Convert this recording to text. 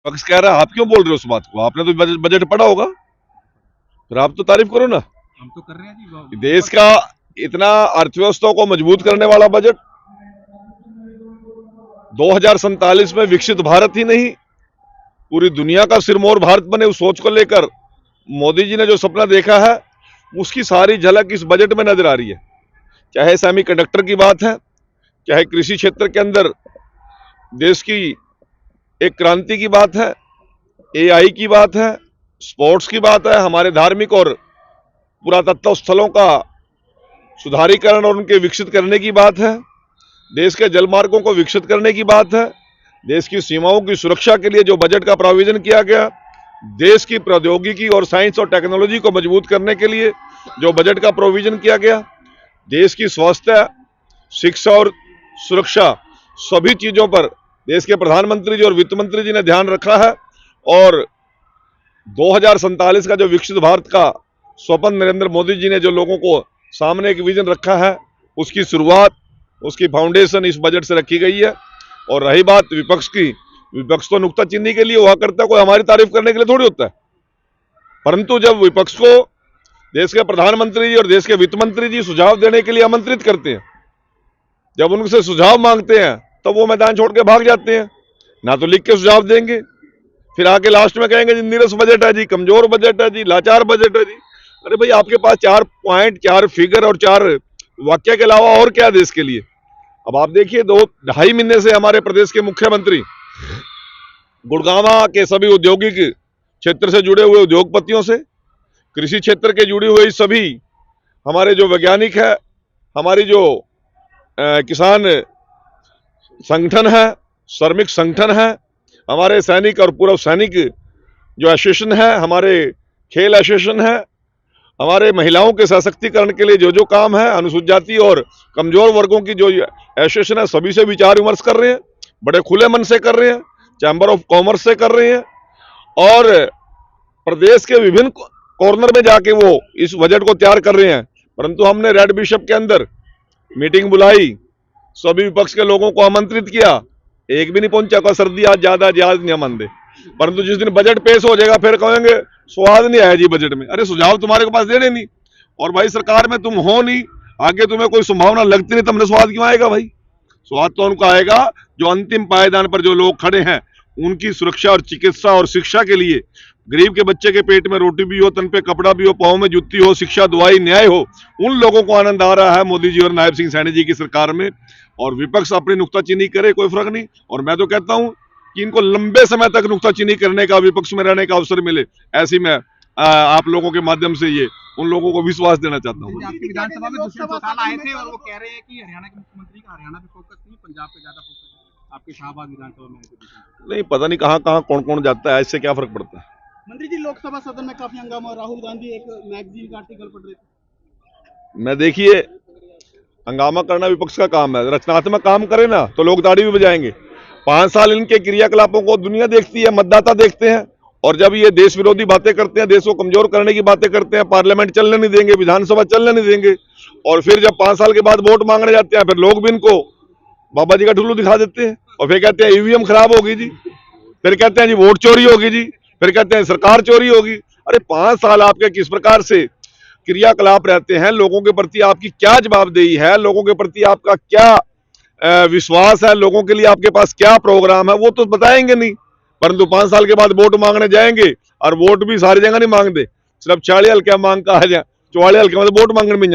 पक्ष कह रहा है, आप क्यों बोल रहे हो उस बात को? आपने तो बजट पढ़ा होगा, फिर आप तो तारीफ करो ना। हम तो कर रहे हैं जी। देश का इतना अर्थव्यवस्था को मजबूत करने वाला बजट, 2047 में विकसित भारत ही नहीं, पूरी दुनिया का सिरमौर भारत बने, उस सोच को लेकर मोदी जी ने जो सपना देखा है, उसकी सारी झलक इस बजट में नजर आ रही है। चाहे सेमीकंडक्टर की बात है, चाहे कृषि क्षेत्र के अंदर देश की एक क्रांति की बात है, एआई की बात है, स्पोर्ट्स की बात है, हमारे धार्मिक और पुरातत्व स्थलों का सुधारीकरण और उनके विकसित करने की बात है, देश के जलमार्गों को विकसित करने की बात है, देश की सीमाओं की सुरक्षा के लिए जो बजट का प्रावधान किया गया, देश की प्रौद्योगिकी और साइंस और टेक्नोलॉजी को मजबूत करने के लिए जो बजट का प्रोविजन किया गया, देश की स्वास्थ्य, शिक्षा और सुरक्षा, सभी चीजों पर देश के प्रधानमंत्री जी और वित्त मंत्री जी ने ध्यान रखा है। और 2047 का जो विकसित भारत का स्वप्न नरेंद्र मोदी जी ने जो लोगों को सामने एक विजन रखा है, उसकी शुरुआत, उसकी फाउंडेशन इस बजट से रखी गई है। और रही बात विपक्ष की, विपक्ष तो नुक्ताचीनी के लिए हुआ करता है, कोई हमारी तारीफ करने के लिए थोड़ी होता है। परंतु जब विपक्ष को देश के प्रधानमंत्री जी और देश के वित्त मंत्री जी सुझाव देने के लिए आमंत्रित करते हैं, जब उनसे सुझाव मांगते हैं, तो वो मैदान छोड़ के भाग जाते हैं। ना तो लिख के सुझाव देंगे, फिर आके लास्ट में कहेंगे जी नीरस बजट है जी, कमजोर बजट है जी, लाचार बजट है जी। अरे भाई, आपके पास 4 पॉइंट, 4 फिगर और 4 वाक्य के अलावा और क्या देश के लिए? अब आप देखिए, 2-2.5 महीने से हमारे प्रदेश के मुख्यमंत्री गुड़गांव के सभी औद्योगिक क्षेत्र से जुड़े हुए उद्योगपतियों से, कृषि क्षेत्र के जुड़ी हुई सभी हमारे जो वैज्ञानिक है, हमारी जो किसान संगठन है, श्रमिक संगठन है, हमारे सैनिक और पूर्व सैनिक जो एसोसिएशन है, हमारे खेल एसोसिएशन है, हमारे महिलाओं के सशक्तिकरण के लिए जो जो काम है, अनुसूचित जाति और कमजोर वर्गों की जो एसोसिएशन है, सभी से विचार विमर्श कर रहे हैं, बड़े खुले मन से कर रहे हैं, चैम्बर ऑफ कॉमर्स से कर रहे हैं, और प्रदेश के विभिन्न कॉर्नर में जाके वो इस बजट को तैयार कर रहे हैं। परंतु हमने रेड बिशप के अंदर मीटिंग बुलाई, सभी विपक्ष के लोगों को आमंत्रित किया, एक भी नहीं पहुंचा। का सर्दी आज ज्यादा नहीं मन दे, परंतु जिस दिन बजट पेश हो जाएगा फिर कहेंगे स्वाद नहीं आया जी बजट में। अरे सुझाव तुम्हारे के पास देने नहीं, और भाई सरकार में तुम हो नहीं, आगे तुम्हें कोई संभावना लगती नहीं, तुमने स्वाद क्यों आएगा भाई? स्वाद तो उनका आएगा जो अंतिम पायदान पर जो लोग खड़े हैं, उनकी सुरक्षा और चिकित्सा और शिक्षा के लिए, गरीब के बच्चे के पेट में रोटी भी हो, तन पे कपड़ा भी हो, पाँव में जुत्ती हो, शिक्षा दवाई न्याय हो, उन लोगों को आनंद आ रहा है मोदी जी और नायब सिंह सैनी जी की सरकार में। और विपक्ष अपनी नुक्ताचीनी करे, कोई फर्क नहीं। और मैं तो कहता हूं कि इनको लंबे समय तक नुक्ताचीनी करने का, विपक्ष में रहने का अवसर मिले, ऐसी मैं आप लोगों के माध्यम से ये उन लोगों को विश्वास देना चाहता हूँ। आपकी विधानसभा में दुष्यंत चौटाला आए थे और वो कह रहे हैं कि हरियाणा के मुख्यमंत्री का हरियाणा पे फोकस नहीं, पंजाब पे ज्यादा फोकस है। आपके शाहबाद विधानसभा में नहीं, पता नहीं कहाँ कहाँ कौन कौन जाता है, इससे क्या फर्क पड़ता है? मंत्री जी, लोकसभा सदन में काफी हंगामा, राहुल गांधी एक मैगजीन का आर्टिकल पढ़ रहे थे। मैं देखिए, हंगामा करना विपक्ष का काम है, रचनात्मक काम करे ना तो लोग ताड़ी भी बजाएंगे। 5 साल इनके क्रियाकलापों को दुनिया देखती है, मतदाता देखते हैं, और जब ये देश विरोधी बातें करते हैं, देश को कमजोर करने की बातें करते हैं, पार्लियामेंट चलने नहीं देंगे, विधानसभा चलने नहीं देंगे, और फिर जब 5 साल के बाद वोट मांगने जाते हैं, फिर लोग भी इनको बाबा जी का ठुल्लू दिखा देते हैं, और फिर कहते हैं ईवीएम खराब होगी जी, फिर कहते हैं जी वोट चोरी होगी जी, फिर कहते हैं सरकार चोरी होगी। अरे 5 साल आपके किस प्रकार से क्रियाकलाप रहते हैं, लोगों के प्रति आपकी क्या जवाबदेही है, लोगों के प्रति आपका क्या विश्वास है, लोगों के लिए आपके पास क्या प्रोग्राम है, वो तो बताएंगे नहीं। परंतु 5 साल के बाद वोट मांगने जाएंगे, और वोट भी सारी जगह नहीं मांगते, सिर्फ 40 हल्के मांग का है, 44 हल्के मतलब वोट मांगने में